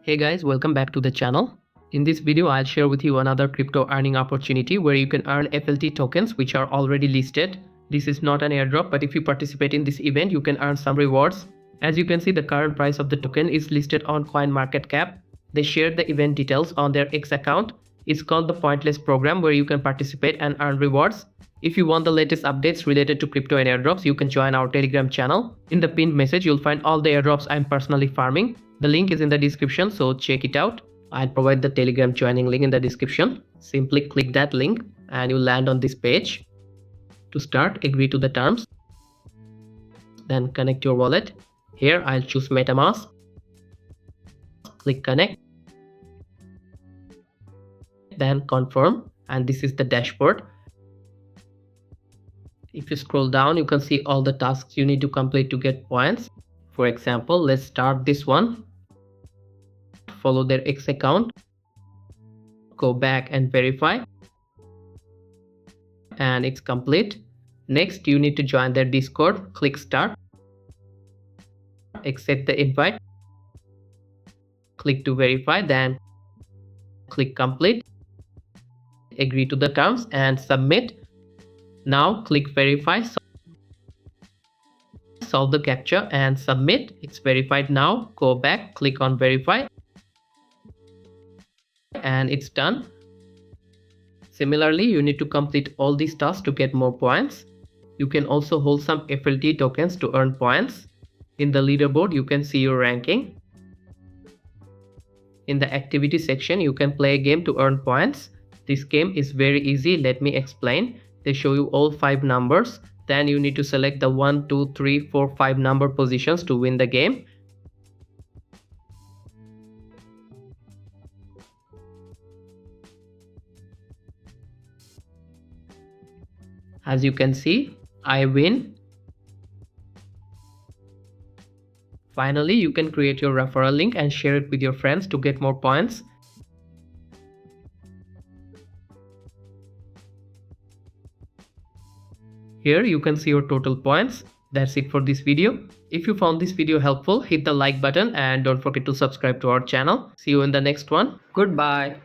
Hey guys, welcome back to the channel. In this video, I'll share with you another crypto earning opportunity where you can earn FLT tokens which are already listed. This is not an airdrop, but if you participate in this event, you can earn some rewards. As you can see, the current price of the token is listed on CoinMarketCap. They shared the event details on their X account. It's called the Pointless program where you can participate and earn rewards. If you want the latest updates related to crypto and airdrops, you can join our Telegram channel. In the pinned message, you'll find all the airdrops I'm personally farming. The link is in the description, so check it out. I'll provide the Telegram joining link in the description. Simply click that link and you'll land on this page. To start, agree to the terms. Then connect your wallet. Here I'll choose MetaMask. Click connect. Then confirm, and this is the dashboard. If you scroll down, you can see all the tasks you need to complete to get points. For example, let's start this one. Follow their X account. Go back and verify. And it's complete. Next, you need to join their Discord. Click start. Accept the invite. Click to verify, then click complete. Agree to the terms and submit. Now click verify, solve the captcha and submit. It's verified now. Go back, click on verify, and it's done. Similarly, you need to complete all these tasks to get more points. You can also hold some FLT tokens to earn points. In the leaderboard, you can see your ranking. In the activity section, you can play a game to earn points. This game is very easy. Let me explain. They show you all 5 numbers. Then you need to select the 1, 2, 3, 4, 5 number positions to win the game. As you can see, I win. Finally, you can create your referral link and share it with your friends to get more points. Here you can see your total points. That's it for this video. If you found this video helpful, hit the like button and don't forget to subscribe to our channel. See you in the next one. Goodbye.